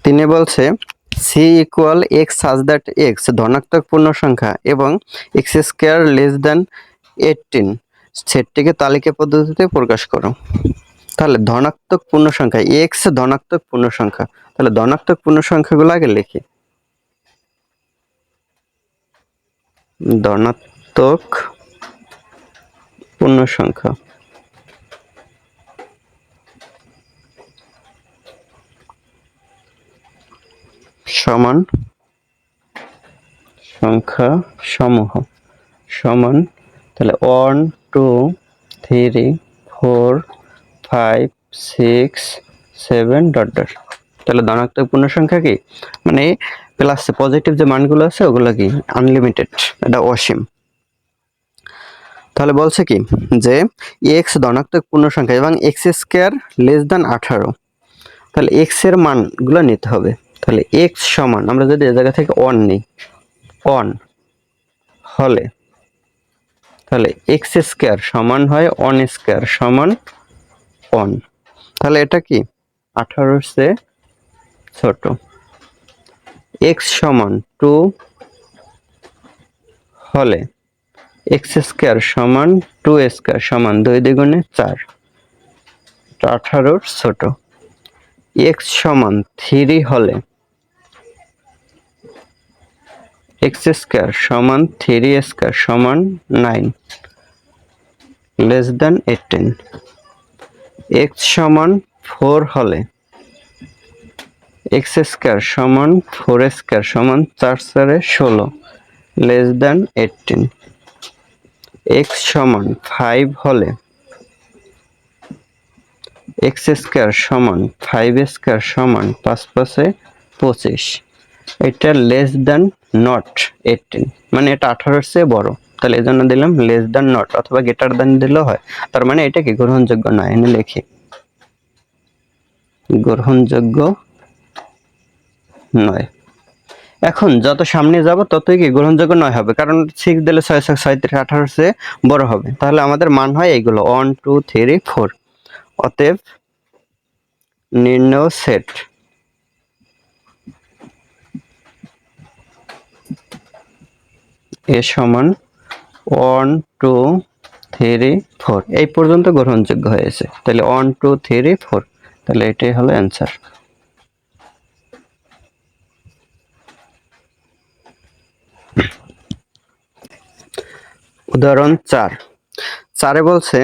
তিনি বলছে C equal x such that x ধনাত্মক পূর্ণ সংখ্যা এবং এক্স স্কোয়ার লেস দ্যান 18 সেটটিকে তালিকা পদ্ধতিতে প্রকাশ করো। তাহলে ধনাত্মক পূর্ণ সংখ্যা এক্স ধনাত্মক পূর্ণ সংখ্যা, তাহলে ধনাত্মক পূর্ণ সংখ্যাগুলো আগে লিখি। ধনাত্মক পূর্ণ সংখ্যা সমান সংখ্যা সমূহ সমান, তাহলে 1 2 3 4 5 6 7 ডট ডট। তাহলে ধনাত্মক পূর্ণ সংখ্যা কি মানে প্লাস পজিটিভ যে মানগুলো আছে ওগুলো কি আনলিমিটেড, এটা অসীম। তাহলে বলছে কি যে এক্স ধনাত্মক পূর্ণ সংখ্যা এবং এক্স স্কোয়ার লেস দ্যান 18, তাহলে এক্স এর মানগুলো নিতে হবে। তাহলে এক্স সমান আমরা যদি এই জায়গা থেকে 1 নিই, 1 হলে তাহলে এক্স স্কোয়ার সমান হয় 1 স্কোয়ার সমান 1, তাহলে এটা কি 18 সে ছোট। এক্স সমান 2 হলে এক্স স্কোয়ার সমান 2 স্কোয়ার সমান 2 দ্বিগুণে 4, 18 ছোট। এক্স সমান 3 হলে এক্স স্কোয়ার সমান 3 স্কোয়ার সমান 9 লেস দ্যান 18। এক্স সমান 4 হলে এক্স স্কোয়ার সমান 4 স্কোয়ার সমান 4 4 16 লেস দ্যান 18। এক্স সমান 5 হলে এক্স স্কোয়ার সমান 5 স্কোয়ার সমান 5 5 25, এটা লেস দ্যান নট 18, মানে এটা 18 চেয়ে বড়, তাহলে এই জন্য দিলাম লেস দ্যান নট অথবা গ্রেটার দ্যান দিলেও হয়। তার মানে এটা কি গ্রহণযোগ্য নয়, এনে লিখি গ্রহণযোগ্য নয়। এখন যত সামনে যাব ততই কি গ্রহণযোগ্য নয় হবে, কারণ 6 দিলে 6 6 37 18 চেয়ে বড় হবে। তাহলে আমাদের মান হয় এইগুলো 1 2 3 4। অতএব নির্ণয় সেট এ সমান 1 2 3 4 এই পর্যন্ত গ্রহণযোগ্য হয়েছে। তাহলে 1 2 3 4, তাহলে এটাই হলো অ্যান্সার। উদাহরণ 4 বলছে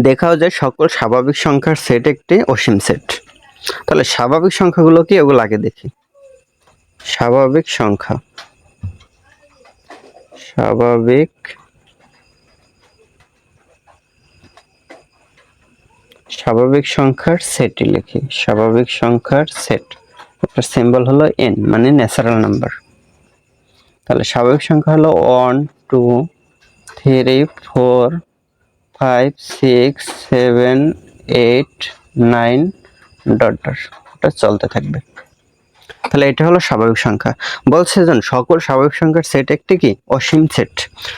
দেখাও যে সকল স্বাভাবিক সংখ্যার সেট একটি অসীম সেট। তাহলে স্বাভাবিক সংখ্যাগুলো কি ওগুলো আগে দেখি। স্বাভাবিক সংখ্যা স্বাভাবিক সংখ্যার সেটই লিখি। স্বাভাবিক সংখ্যার সেট, একটা সিম্বল হলো n মানে ন্যাচারাল নাম্বার। তাহলে স্বাভাবিক সংখ্যা হলো 1 2 3 4 5 6 7 8 9 ডট ডট, এটা চলতে থাকবে। তাহলে এটা হলো স্বাভাবিক সংখ্যা। বলছে যে সকল স্বাভাবিক সংখ্যার সেট একটি কি অসীম সেট।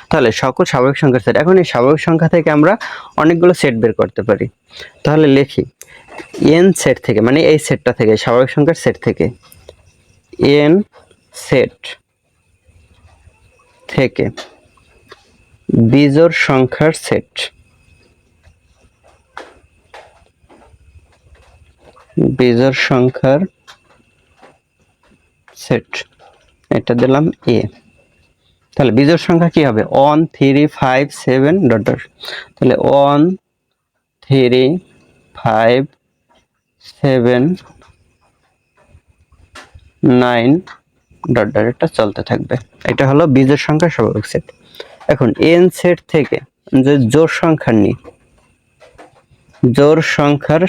তাহলে সকল স্বাভাবিক সংখ্যার সেট, এখন এই স্বাভাবিক সংখ্যা থেকে আমরা অনেকগুলো সেট বের করতে পারি। তাহলে লিখি n সেট থেকে, মানে এই সেটটা থেকে স্বাভাবিক সংখ্যার সেট থেকে n সেট থেকে বিজোড় সংখ্যার সেট, বিজোড় সংখ্যার সেট, এটা দিলাম a। তাহলে বিজোড় সংখ্যা কি হবে 1 3 5 7 ডট ডট, তাহলে 1 3 5 7 9 ডট ডট, এটা চলতে থাকবে। এটা হলো বিজোড় সংখ্যার স্বাভাবিক সেট। এখন n সেট থেকে যে জোড় সংখ্যা নিই, জোড় সংখ্যার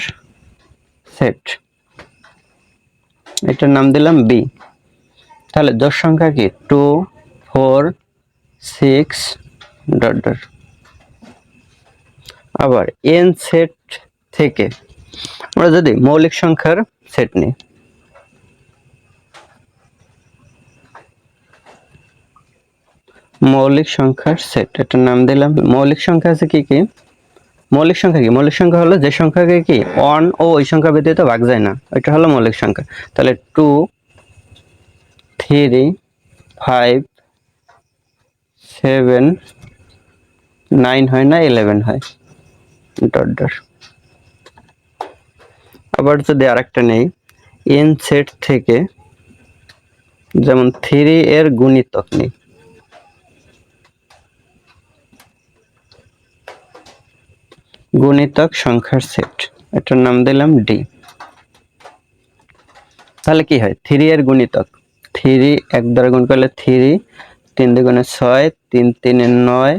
সেট, এটার নাম দিলাম b। তাহলে জোড় সংখ্যা কি 2 4 6 ডট ডট। আবার n সেট থেকে আমরা যদি মৌলিক সংখ্যার সেট নিই, মৌলিক সংখ্যার সেট, এটার নাম দিলাম। মৌলিক সংখ্যা আছে কি কি মৌলিক সংখ্যা কি? মৌলিক সংখ্যা হলো যে সংখ্যাকে কি অন ও ওই সংখ্যা ব্যতীত ভাগ যায় না, এটা হলো মৌলিক সংখ্যা। তাহলে 2 3 5 7 9 হয় না 11 হয়, ডট ডট। আবার যদি আরেকটা নেই, n সেট থেকে যেমন 3 এর গুণিতক নেই, গুণিতক সংখ্যার সেট, এটার নাম দিলাম ডি। তাহলে কি হয়? 3 এর গুণিতক, 3 এক দ্বারা গুণ করলে 3, 3 দুগুণে 6, 3 তিনে 9,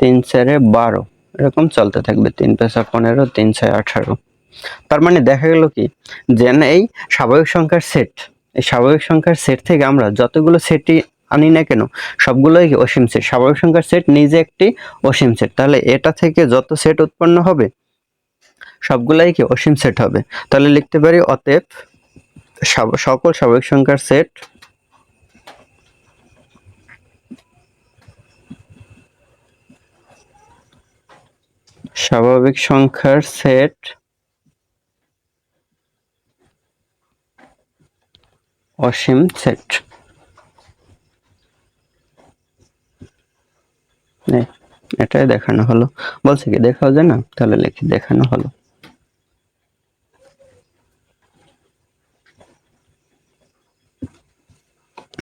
3 চারে 12, এরকম চলতে থাকবে। 3 5 15, 3 6 18। তার মানে দেখা গেল কি, যে এই স্বাভাবিক সংখ্যার সেট, এই স্বাভাবিক সংখ্যার সেট থেকে আমরা যতগুলো সেটই আনি না কেন সবগুলোই অসীম সেট। স্বাভাবিক সংখ্যার সেট নিজে একটি অসীম সেট, তাহলে এটা থেকে যত সেট উৎপন্ন হবে সবগুলাই কি অসীম সেট হবে। তাহলে লিখতে পারি অতএব সকল স্বাভাবিক সংখ্যার সেট স্বাভাবিক সংখ্যার সেট অসীম সেট। এটাই দেখানো হলো। বলছে কি দেখাও যায় না, তাহলে লিখি দেখানো হলো।